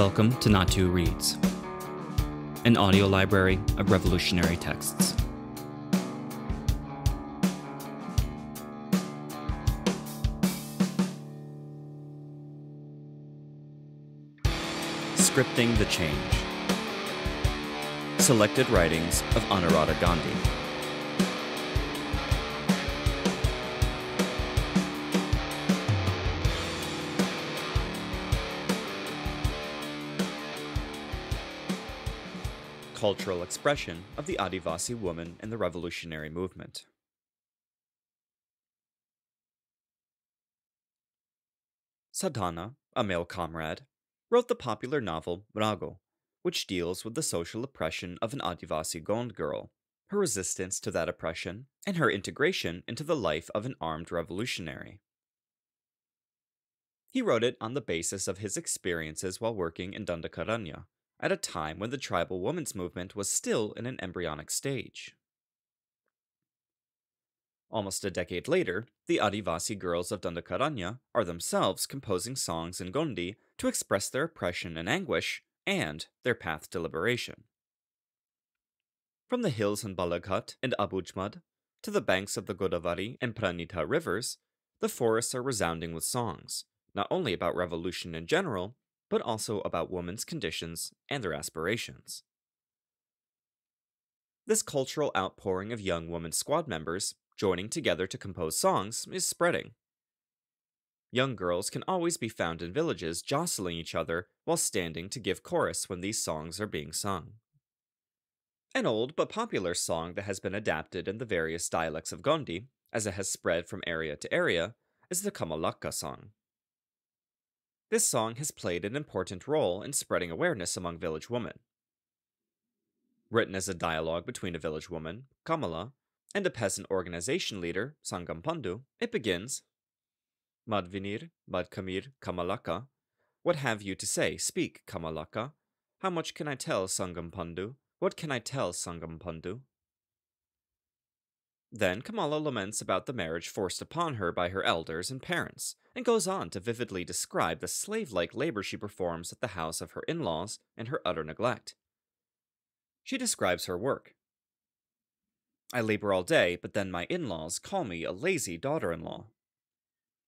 Welcome to Not Two Reads, an audio library of revolutionary texts. Scripting the Change. Selected writings of Anuradha Ghandy. Cultural expression of the Adivasi woman in the revolutionary movement. Sadhana, a male comrade, wrote the popular novel Rago, which deals with the social oppression of an Adivasi Gond girl, her resistance to that oppression, and her integration into the life of an armed revolutionary. He wrote it on the basis of his experiences while working in Dandakaranya, at a time when the tribal women's movement was still in an embryonic stage. Almost a decade later, the Adivasi girls of Dandakaranya are themselves composing songs in Gondi to express their oppression and anguish, and their path to liberation. From the hills in Balaghat and Abujmad, to the banks of the Godavari and Pranita rivers, the forests are resounding with songs, not only about revolution in general, but also about women's conditions and their aspirations. This cultural outpouring of young women squad members joining together to compose songs is spreading. Young girls can always be found in villages jostling each other while standing to give chorus when these songs are being sung. An old but popular song that has been adapted in the various dialects of Gondi, as it has spread from area to area, is the Kamalaka song. This song has played an important role in spreading awareness among village women. Written as a dialogue between a village woman, Kamala, and a peasant organization leader, Sangampandu, it begins, Madvinir, Madkamir, Kamalaka. What have you to say? Speak, Kamalaka. How much can I tell, Sangampandu? What can I tell, Sangampandu? Then Kamala laments about the marriage forced upon her by her elders and parents, and goes on to vividly describe the slave-like labor she performs at the house of her in-laws and her utter neglect. She describes her work. I labor all day, but then my in-laws call me a lazy daughter-in-law.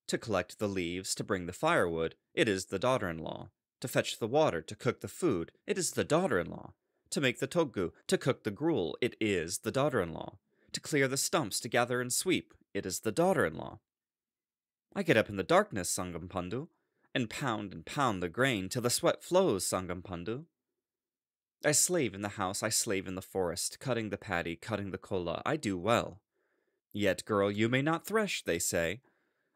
To collect the leaves, to bring the firewood, it is the daughter-in-law. To fetch the water, to cook the food, it is the daughter-in-law. To make the togu, to cook the gruel, it is the daughter-in-law. To clear the stumps, to gather and sweep, it is the daughter-in-law. I get up in the darkness, Sangampandu, and pound the grain till the sweat flows, Sangampandu. I slave in the house, I slave in the forest, cutting the paddy, cutting the kola, I do well. Yet, girl, you may not thresh, they say.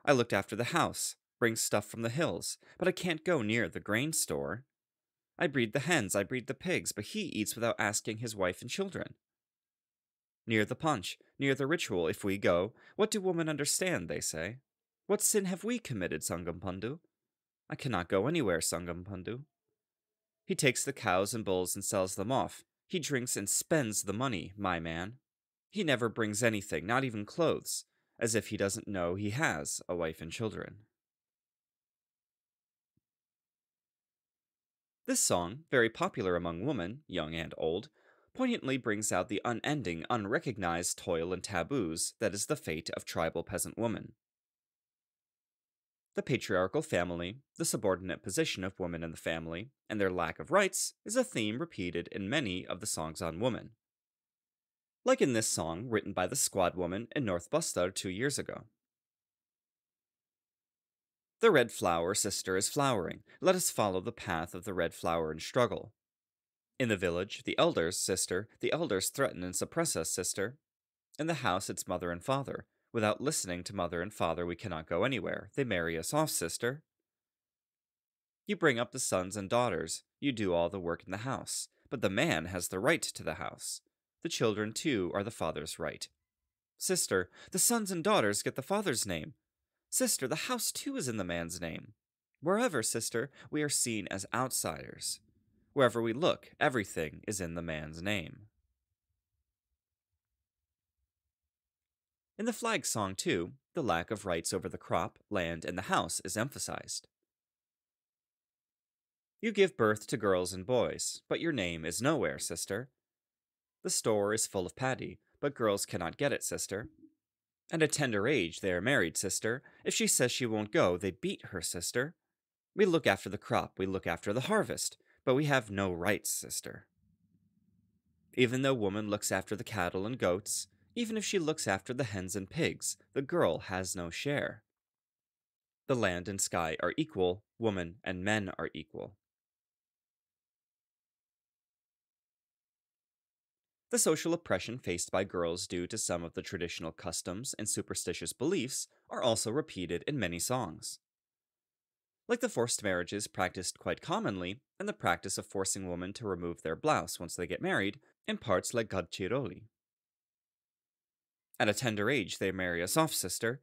I looked after the house, bring stuff from the hills, but I can't go near the grain store. I breed the hens, I breed the pigs, but he eats without asking his wife and children. Near the punch, near the ritual, if we go, what do women understand, they say? What sin have we committed, Sangampandu? I cannot go anywhere, Sangampandu. He takes the cows and bulls and sells them off. He drinks and spends the money, my man. He never brings anything, not even clothes, as if he doesn't know he has a wife and children. This song, very popular among women, young and old, poignantly brings out the unending, unrecognized toil and taboos that is the fate of tribal peasant woman. The patriarchal family, the subordinate position of women in the family, and their lack of rights is a theme repeated in many of the songs on women. Like in this song written by the squad woman in North Bastar 2 years ago. The red flower, sister, is flowering. Let us follow the path of the red flower and struggle. In the village, the elders, sister, the elders threaten and suppress us, sister. In the house, it's mother and father. Without listening to mother and father, we cannot go anywhere. They marry us off, sister. You bring up the sons and daughters. You do all the work in the house. But the man has the right to the house. The children, too, are the father's right. Sister, the sons and daughters get the father's name. Sister, the house, too, is in the man's name. Wherever, sister, we are seen as outsiders. Wherever we look, everything is in the man's name. In the flag song, too, the lack of rights over the crop, land, and the house is emphasized. You give birth to girls and boys, but your name is nowhere, sister. The store is full of paddy, but girls cannot get it, sister. At a tender age, they are married, sister. If she says she won't go, they beat her, sister. We look after the crop, we look after the harvest, but we have no rights, sister. Even though woman looks after the cattle and goats, even if she looks after the hens and pigs, the girl has no share. The land and sky are equal, woman and men are equal. The social oppression faced by girls due to some of the traditional customs and superstitious beliefs are also repeated in many songs. Like the forced marriages practiced quite commonly, and the practice of forcing women to remove their blouse once they get married, in parts like Gadchiroli. At a tender age, they marry a soft sister.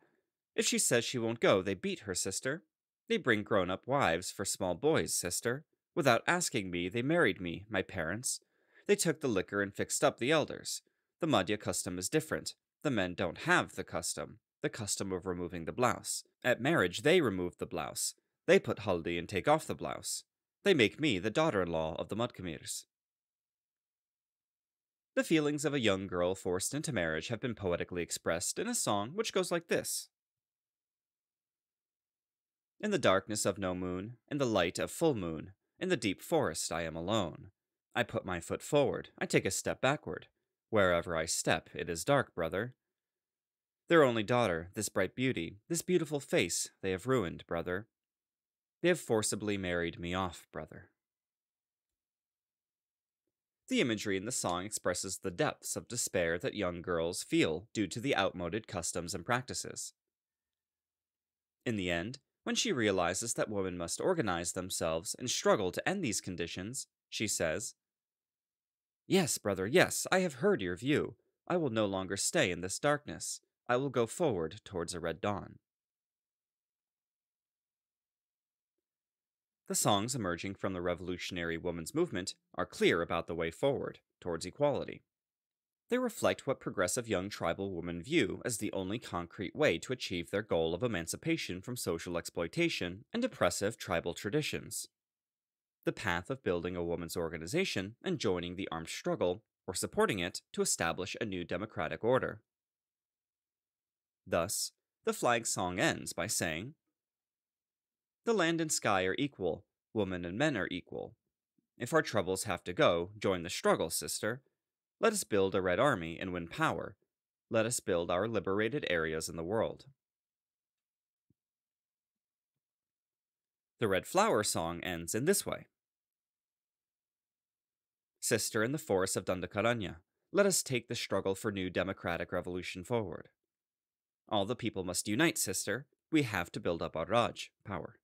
If she says she won't go, they beat her, sister. They bring grown up wives for small boys, sister. Without asking me, they married me, my parents. They took the liquor and fixed up the elders. The Madhya custom is different. The men don't have the custom of removing the blouse. At marriage, they remove the blouse. They put haldi and take off the blouse. They make me the daughter-in-law of the Mudkamirs. The feelings of a young girl forced into marriage have been poetically expressed in a song which goes like this. In the darkness of no moon, in the light of full moon, in the deep forest I am alone. I put my foot forward, I take a step backward. Wherever I step, it is dark, brother. Their only daughter, this bright beauty, this beautiful face, they have ruined, brother. They have forcibly married me off, brother. The imagery in the song expresses the depths of despair that young girls feel due to the outmoded customs and practices. In the end, when she realizes that women must organize themselves and struggle to end these conditions, she says, Yes, brother, yes, I have heard your view. I will no longer stay in this darkness. I will go forward towards a red dawn. The songs emerging from the revolutionary women's movement are clear about the way forward towards equality. They reflect what progressive young tribal women view as the only concrete way to achieve their goal of emancipation from social exploitation and oppressive tribal traditions. The path of building a woman's organization and joining the armed struggle, or supporting it to establish a new democratic order. Thus, the flag song ends by saying, The land and sky are equal, women and men are equal. If our troubles have to go, join the struggle, sister. Let us build a red army and win power. Let us build our liberated areas in the world. The Red Flower song ends in this way. Sister in the forests of Dandakaranya, let us take the struggle for new democratic revolution forward. All the people must unite, sister. We have to build up our Raj, power.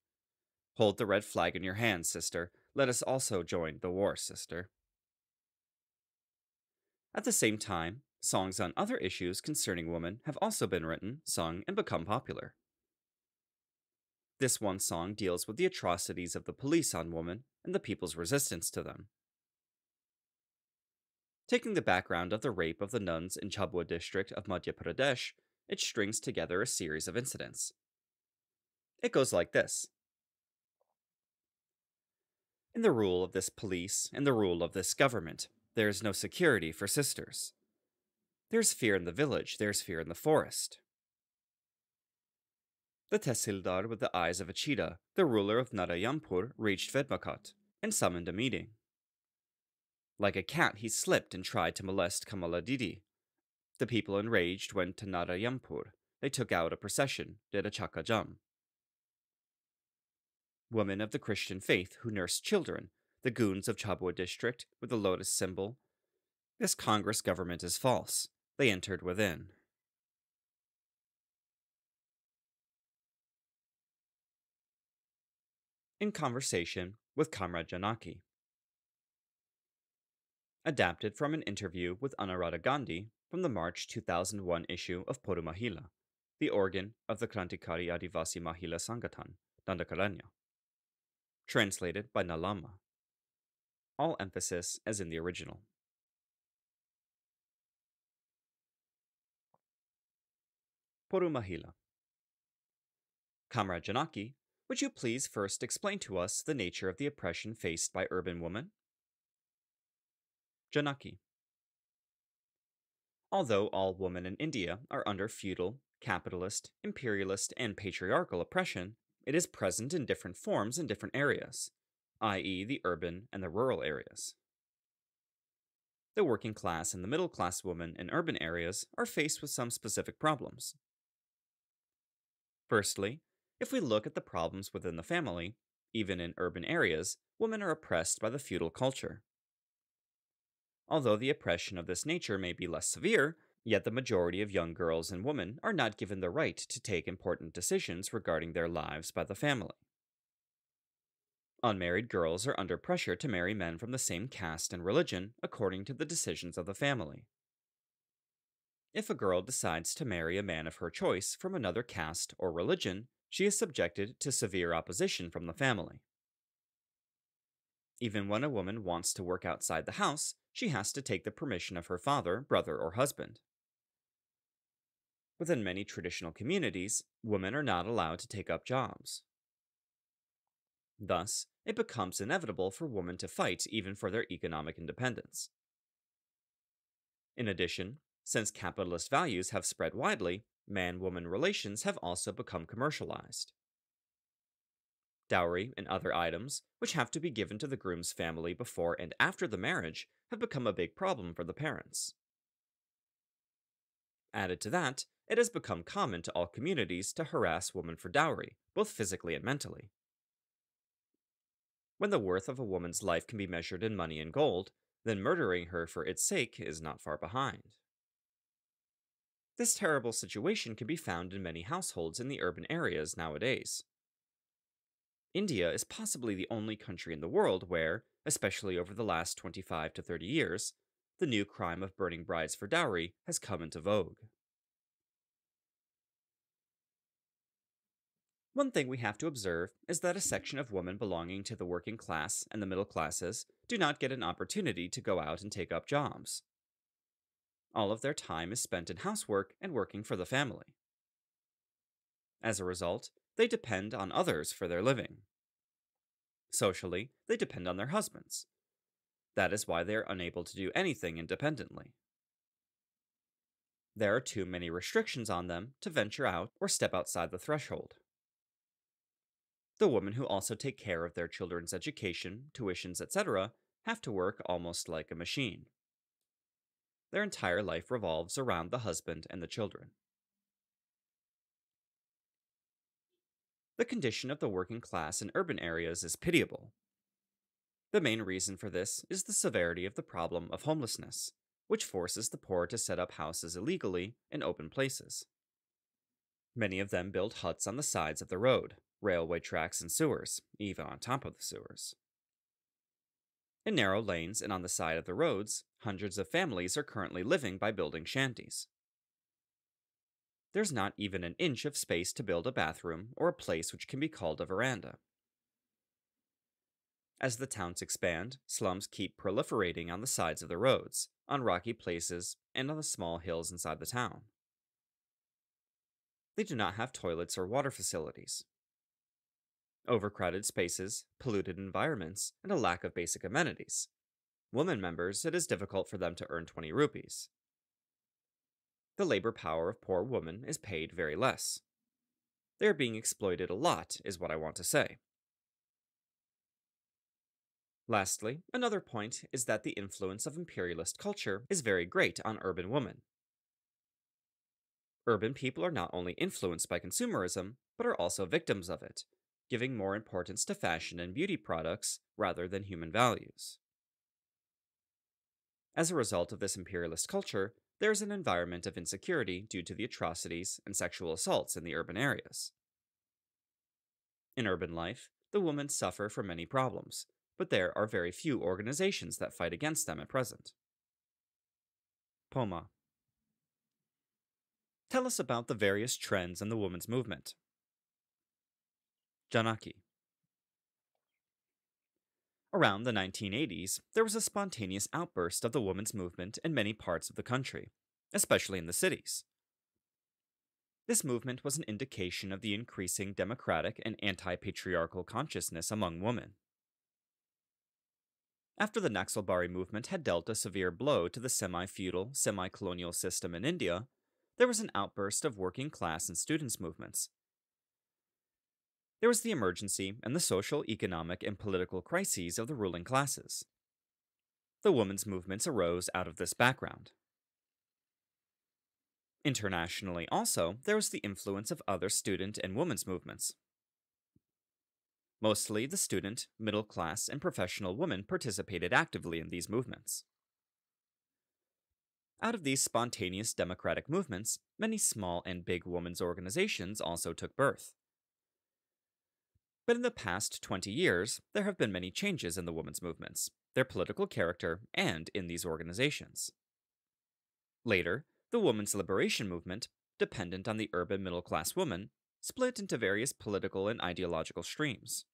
Hold the red flag in your hand, sister. Let us also join the war, sister. At the same time, songs on other issues concerning women have also been written, sung, and become popular. This one song deals with the atrocities of the police on women and the people's resistance to them. Taking the background of the rape of the nuns in Chabua district of Madhya Pradesh, it strings together a series of incidents. It goes like this. In the rule of this police and the rule of this government, there is no security for sisters. There's fear in the village, there's fear in the forest. The Tehsildar with the eyes of a cheetah, the ruler of Narayanpur, reached Vedmakat and summoned a meeting. Like a cat, he slipped and tried to molest Kamala Didi. The people enraged went to Narayanpur. They took out a procession, did a chakajam. Women of the Christian faith who nursed children, the goons of Chabua district with the lotus symbol. This Congress government is false. They entered within. In conversation with Comrade Janaki. Adapted from an interview with Anuradha Ghandy from the March 2001 issue of Poru Mahila, the organ of the Krantikari Adivasi Mahila Sangatan, Dandakaranya. Translated by Nalama. All emphasis as in the original. Poru Mahila. Comrade Janaki Would you please first explain to us the nature of the oppression faced by urban women? Janaki. Although all women in India are under feudal, capitalist, imperialist, and patriarchal oppression, it is present in different forms in different areas, i.e., the urban and the rural areas. The working class and the middle class women in urban areas are faced with some specific problems. Firstly, if we look at the problems within the family, even in urban areas, women are oppressed by the feudal culture. Although the oppression of this nature may be less severe, yet the majority of young girls and women are not given the right to take important decisions regarding their lives by the family. Unmarried girls are under pressure to marry men from the same caste and religion according to the decisions of the family. If a girl decides to marry a man of her choice from another caste or religion, she is subjected to severe opposition from the family. Even when a woman wants to work outside the house, she has to take the permission of her father, brother, or husband. Within many traditional communities, women are not allowed to take up jobs. Thus, it becomes inevitable for women to fight even for their economic independence. In addition, since capitalist values have spread widely, man-woman relations have also become commercialized. Dowry and other items, which have to be given to the groom's family before and after the marriage, have become a big problem for the parents. Added to that, it has become common to all communities to harass women for dowry, both physically and mentally. When the worth of a woman's life can be measured in money and gold, then murdering her for its sake is not far behind. This terrible situation can be found in many households in the urban areas nowadays. India is possibly the only country in the world where, especially over the last 25 to 30 years, the new crime of burning brides for dowry has come into vogue. One thing we have to observe is that a section of women belonging to the working class and the middle classes do not get an opportunity to go out and take up jobs. All of their time is spent in housework and working for the family. As a result, they depend on others for their living. Socially, they depend on their husbands. That is why they are unable to do anything independently. There are too many restrictions on them to venture out or step outside the threshold. The women who also take care of their children's education, tuitions, etc., have to work almost like a machine. Their entire life revolves around the husband and the children. The condition of the working class in urban areas is pitiable. The main reason for this is the severity of the problem of homelessness, which forces the poor to set up houses illegally in open places. Many of them build huts on the sides of the road, railway tracks, and sewers, even on top of the sewers. In narrow lanes and on the side of the roads, hundreds of families are currently living by building shanties. There's not even an inch of space to build a bathroom or a place which can be called a veranda. As the towns expand, slums keep proliferating on the sides of the roads, on rocky places, and on the small hills inside the town. They do not have toilets or water facilities. Overcrowded spaces, polluted environments, and a lack of basic amenities. Women members, it is difficult for them to earn 20 rupees. The labor power of poor women is paid very less. They are being exploited a lot, is what I want to say. Lastly, another point is that the influence of imperialist culture is very great on urban women. Urban people are not only influenced by consumerism, but are also victims of it, giving more importance to fashion and beauty products rather than human values. As a result of this imperialist culture, there is an environment of insecurity due to the atrocities and sexual assaults in the urban areas. In urban life, the women suffer from many problems, but there are very few organizations that fight against them at present. Poma. Tell us about the various trends in the women's movement. Janaki. Around the 1980s, there was a spontaneous outburst of the women's movement in many parts of the country, especially in the cities. This movement was an indication of the increasing democratic and anti patriarchal consciousness among women. After the Naxalbari movement had dealt a severe blow to the semi feudal, semi colonial system in India, there was an outburst of working class and students' movements. There was the emergency and the social, economic, and political crises of the ruling classes. The women's movements arose out of this background. Internationally, also, there was the influence of other student and women's movements. Mostly the student, middle class, and professional women participated actively in these movements. Out of these spontaneous democratic movements, many small and big women's organizations also took birth. But in the past 20 years, there have been many changes in the women's movements, their political character, and in these organizations. Later, the women's liberation movement, dependent on the urban middle class woman, split into various political and ideological streams.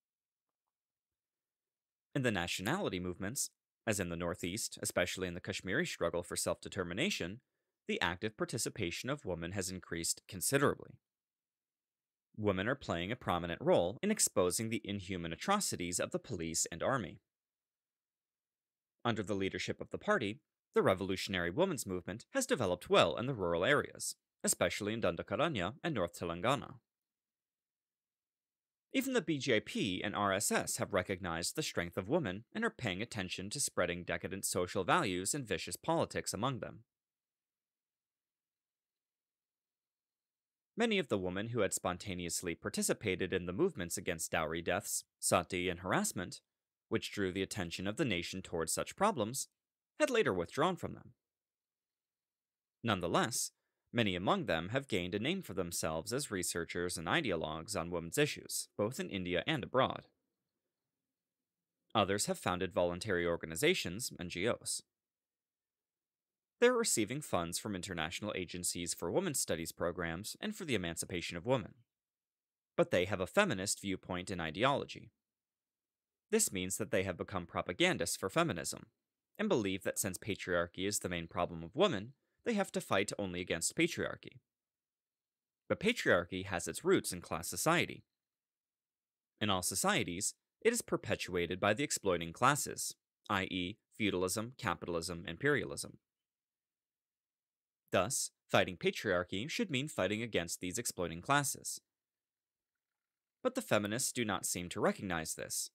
In the nationality movements, as in the Northeast, especially in the Kashmiri struggle for self determination, the active participation of women has increased considerably. Women are playing a prominent role in exposing the inhuman atrocities of the police and army. Under the leadership of the party, the revolutionary women's movement has developed well in the rural areas, especially in Dandakaranya and North Telangana. Even the BJP and RSS have recognized the strength of women and are paying attention to spreading decadent social values and vicious politics among them. Many of the women who had spontaneously participated in the movements against dowry deaths, sati, and harassment, which drew the attention of the nation towards such problems, had later withdrawn from them. Nonetheless, many among them have gained a name for themselves as researchers and ideologues on women's issues, both in India and abroad. Others have founded voluntary organizations, NGOs. They're receiving funds from international agencies for women's studies programs and for the emancipation of women. But they have a feminist viewpoint and ideology. This means that they have become propagandists for feminism, and believe that since patriarchy is the main problem of women, they have to fight only against patriarchy. But patriarchy has its roots in class society. In all societies, it is perpetuated by the exploiting classes, i.e., feudalism, capitalism, imperialism. Thus, fighting patriarchy should mean fighting against these exploiting classes. But the feminists do not seem to recognize this.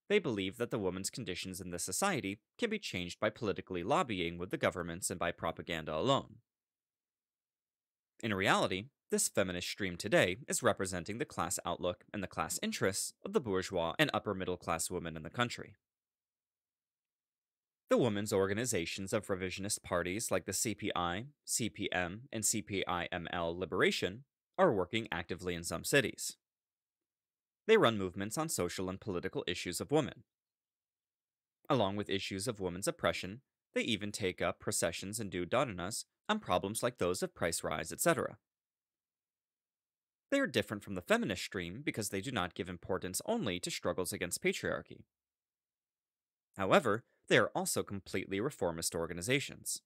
They believe that the woman's conditions in this society can be changed by politically lobbying with the governments and by propaganda alone. In reality, this feminist stream today is representing the class outlook and the class interests of the bourgeois and upper middle class women in the country. The women's organizations of revisionist parties like the CPI, CPM, and CPIML Liberation are working actively in some cities. They run movements on social and political issues of women. Along with issues of women's oppression, they even take up processions and do dharanas on problems like those of price rise, etc. They are different from the feminist stream because they do not give importance only to struggles against patriarchy. However, they are also completely reformist organizations.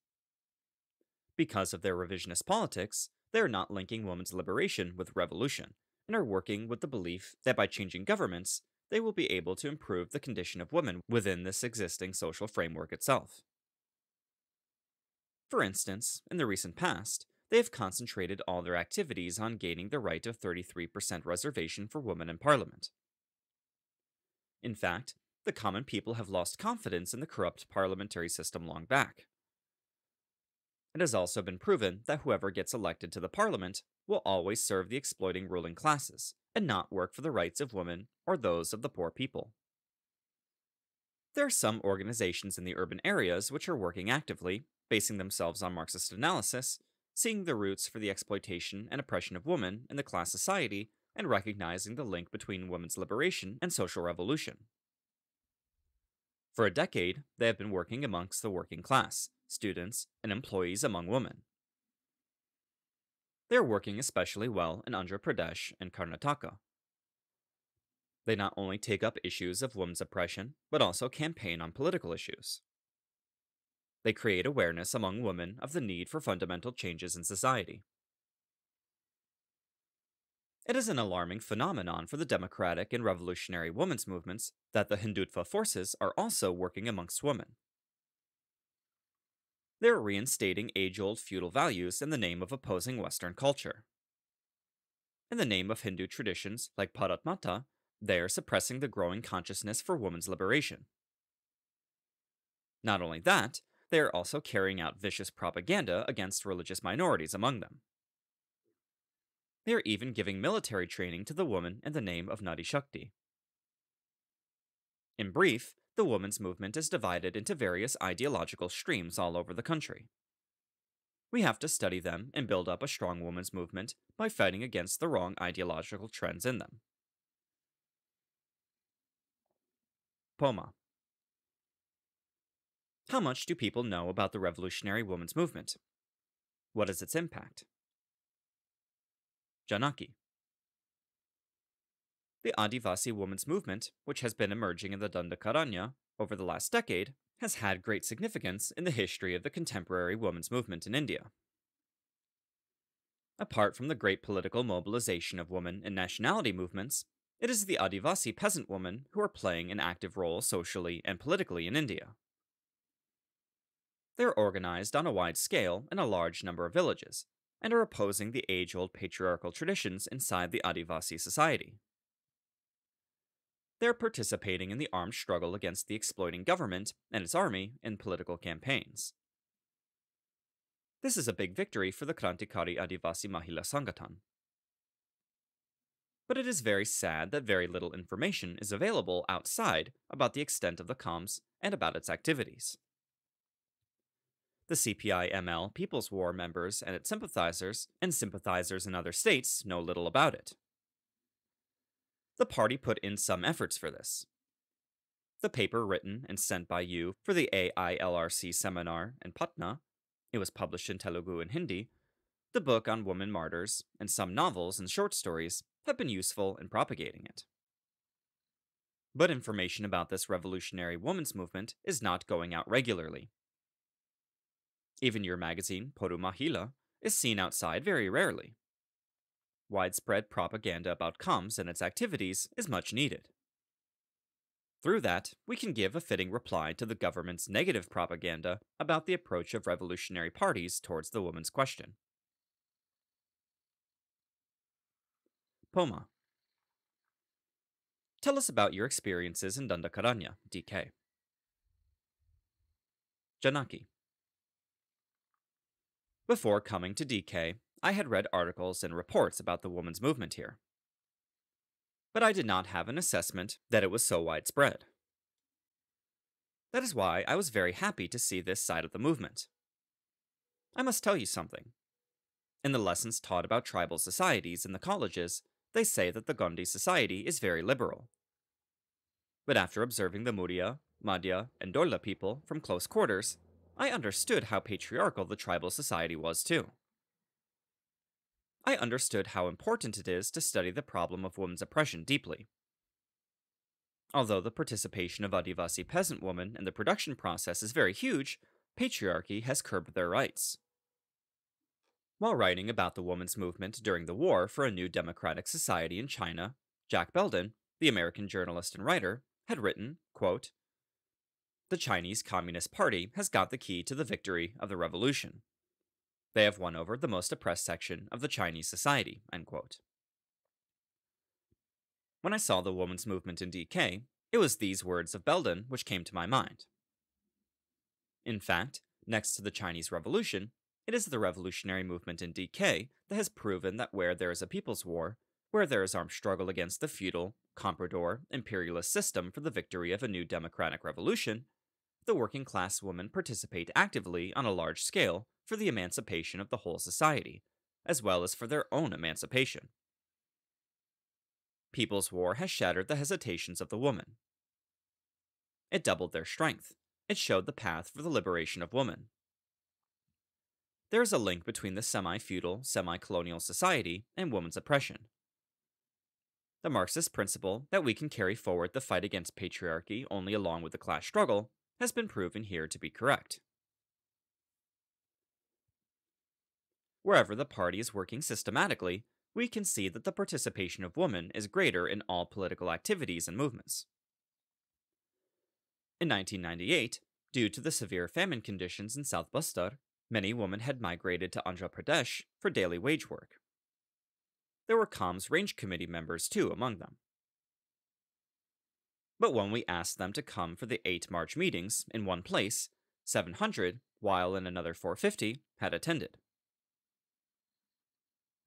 Because of their revisionist politics, they are not linking women's liberation with revolution, and are working with the belief that by changing governments, they will be able to improve the condition of women within this existing social framework itself. For instance, in the recent past, they have concentrated all their activities on gaining the right of 33% reservation for women in parliament. In fact, the common people have lost confidence in the corrupt parliamentary system long back. It has also been proven that whoever gets elected to the parliament will always serve the exploiting ruling classes and not work for the rights of women or those of the poor people. There are some organizations in the urban areas which are working actively, basing themselves on Marxist analysis, seeing the roots for the exploitation and oppression of women in the class society, and recognizing the link between women's liberation and social revolution. For a decade, they have been working amongst the working class, students, and employees among women. They are working especially well in Andhra Pradesh and Karnataka. They not only take up issues of women's oppression, but also campaign on political issues. They create awareness among women of the need for fundamental changes in society. It is an alarming phenomenon for the democratic and revolutionary women's movements that the Hindutva forces are also working amongst women. They are reinstating age old feudal values in the name of opposing Western culture. In the name of Hindu traditions like Bharat they are suppressing the growing consciousness for women's liberation. Not only that, they are also carrying out vicious propaganda against religious minorities among them. They are even giving military training to the woman in the name of Nadi Shakti. In brief, the women's movement is divided into various ideological streams all over the country. We have to study them and build up a strong women's movement by fighting against the wrong ideological trends in them. Poma. How much do people know about the revolutionary women's movement? What is its impact? Janaki. The Adivasi women's movement, which has been emerging in the Dandakaranya over the last decade, has had great significance in the history of the contemporary women's movement in India. Apart from the great political mobilization of women in nationality movements, it is the Adivasi peasant women who are playing an active role socially and politically in India. They are organized on a wide scale in a large number of villages, and are opposing the age-old patriarchal traditions inside the Adivasi society. They are participating in the armed struggle against the exploiting government and its army in political campaigns. This is a big victory for the Krantikari Adivasi Mahila Sangatan. But it is very sad that very little information is available outside about the extent of the comms and about its activities. The CPI-ML People's War members and its sympathizers in other states know little about it. The party put in some efforts for this. The paper written and sent by you for the AILRC seminar in Patna, it was published in Telugu and Hindi, the book on women martyrs, and some novels and short stories have been useful in propagating it. But information about this revolutionary women's movement is not going out regularly. Even your magazine, Poru Mahila, is seen outside very rarely. Widespread propaganda about comms and its activities is much needed. Through that, we can give a fitting reply to the government's negative propaganda about the approach of revolutionary parties towards the women's question. Poma. Tell us about your experiences in Dandakaranya, DK. Janaki. Before coming to DK, I had read articles and reports about the women's movement here. But I did not have an assessment that it was so widespread. That is why I was very happy to see this side of the movement. I must tell you something. In the lessons taught about tribal societies in the colleges, they say that the Gandhi society is very liberal. But after observing the Muria, Madhya, and Dorla people from close quarters, I understood how patriarchal the tribal society was too. I understood how important it is to study the problem of women's oppression deeply. Although the participation of Adivasi peasant women in the production process is very huge, patriarchy has curbed their rights. While writing about the women's movement during the war for a new democratic society in China, Jack Belden, the American journalist and writer, had written, quote, "The Chinese Communist Party has got the key to the victory of the revolution. They have won over the most oppressed section of the Chinese society," end quote. When I saw the women's movement in DK, it was these words of Belden which came to my mind. In fact, next to the Chinese Revolution, it is the revolutionary movement in DK that has proven that where there is a people's war, where there is armed struggle against the feudal, comprador, imperialist system for the victory of a new democratic revolution, the working class women participate actively on a large scale for the emancipation of the whole society, as well as for their own emancipation. People's War has shattered the hesitations of the woman. It doubled their strength. It showed the path for the liberation of women. There is a link between the semi-feudal, semi-colonial society and women's oppression. The Marxist principle that we can carry forward the fight against patriarchy only along with the class struggle has been proven here to be correct. Wherever the party is working systematically, we can see that the participation of women is greater in all political activities and movements. In 1998, due to the severe famine conditions in South Bastar, many women had migrated to Andhra Pradesh for daily wage work. There were COM's Range Committee members too among them. But when we asked them to come for the 8 March meetings in one place, 700, while in another 450, had attended.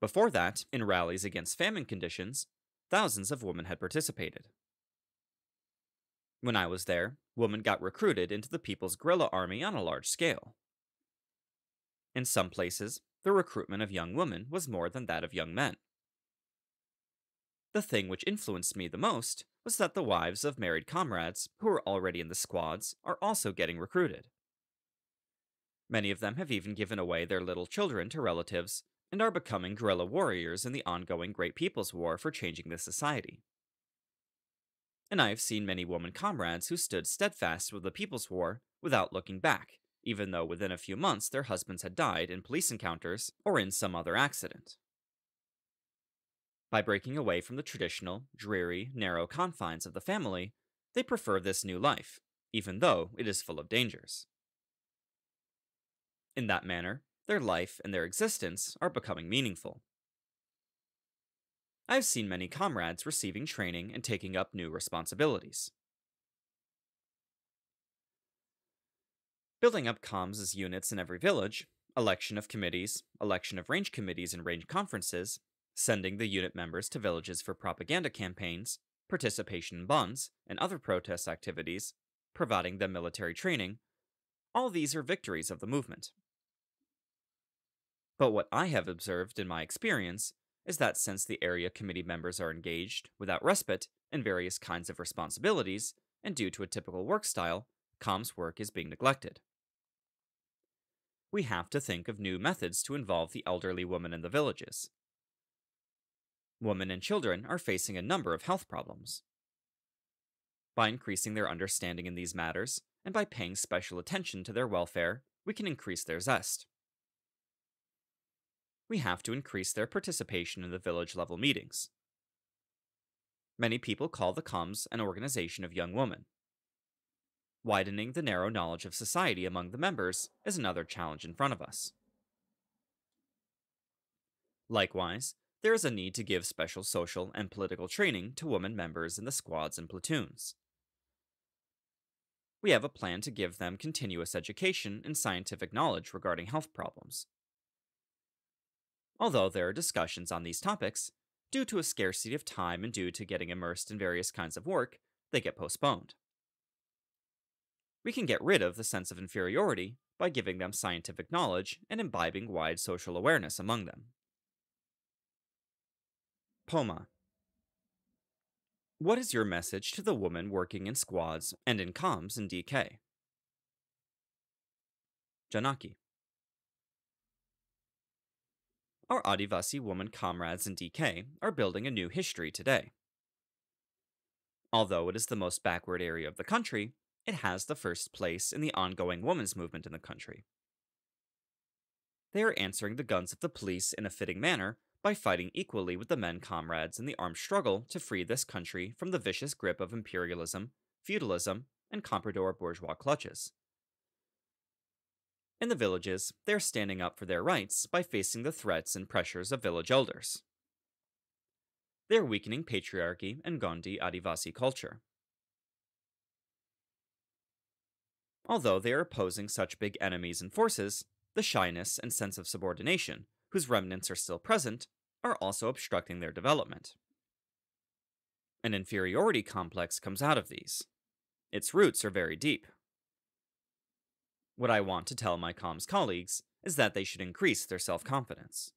Before that, in rallies against famine conditions, thousands of women had participated. When I was there, women got recruited into the People's Guerrilla Army on a large scale. In some places, the recruitment of young women was more than that of young men. The thing which influenced me the most was that the wives of married comrades who were already in the squads are also getting recruited. Many of them have even given away their little children to relatives and are becoming guerrilla warriors in the ongoing Great People's War for changing the society. And I have seen many woman comrades who stood steadfast with the People's War without looking back, even though within a few months their husbands had died in police encounters or in some other accident. By breaking away from the traditional, dreary, narrow confines of the family, they prefer this new life, even though it is full of dangers. In that manner, their life and their existence are becoming meaningful. I have seen many comrades receiving training and taking up new responsibilities. Building up comms as units in every village, election of committees, election of range committees and range conferences, sending the unit members to villages for propaganda campaigns, participation in bonds, and other protest activities, providing them military training, all these are victories of the movement. But what I have observed in my experience is that since the area committee members are engaged, without respite, in various kinds of responsibilities, and due to a typical work style, comms work is being neglected. We have to think of new methods to involve the elderly women in the villages. Women and children are facing a number of health problems. By increasing their understanding in these matters, and by paying special attention to their welfare, we can increase their zest. We have to increase their participation in the village-level meetings. Many people call the comms an organization of young women. Widening the narrow knowledge of society among the members is another challenge in front of us. Likewise, there is a need to give special social and political training to women members in the squads and platoons. We have a plan to give them continuous education and scientific knowledge regarding health problems. Although there are discussions on these topics, due to a scarcity of time and due to getting immersed in various kinds of work, they get postponed. We can get rid of the sense of inferiority by giving them scientific knowledge and imbibing wide social awareness among them. Poma. What is your message to the women working in squads and in comms in DK? Janaki. Our Adivasi woman comrades in DK are building a new history today. Although it is the most backward area of the country, it has the first place in the ongoing women's movement in the country. They are answering the guns of the police in a fitting manner by fighting equally with the men comrades in the armed struggle to free this country from the vicious grip of imperialism, feudalism, and comprador bourgeois clutches. In the villages, they are standing up for their rights by facing the threats and pressures of village elders. They are weakening patriarchy and Gandhi Adivasi culture. Although they are opposing such big enemies and forces, the shyness and sense of subordination, whose remnants are still present, are also obstructing their development. An inferiority complex comes out of these. Its roots are very deep. What I want to tell my comms colleagues is that they should increase their self-confidence.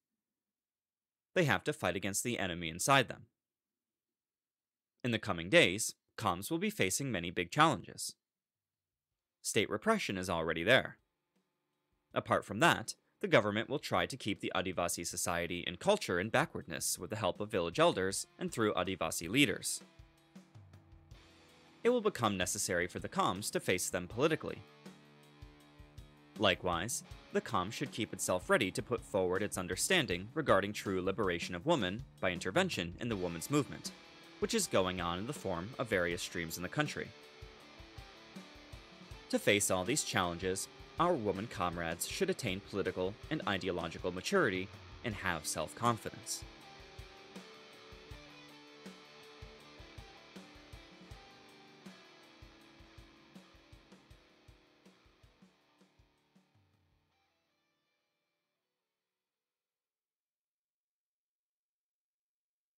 They have to fight against the enemy inside them. In the coming days, comms will be facing many big challenges. State repression is already there. Apart from that, the government will try to keep the Adivasi society and culture in backwardness with the help of village elders and through Adivasi leaders. It will become necessary for the comms to face them politically. Likewise, the Com should keep itself ready to put forward its understanding regarding true liberation of women by intervention in the women's movement, which is going on in the form of various streams in the country. To face all these challenges, our women comrades should attain political and ideological maturity and have self-confidence.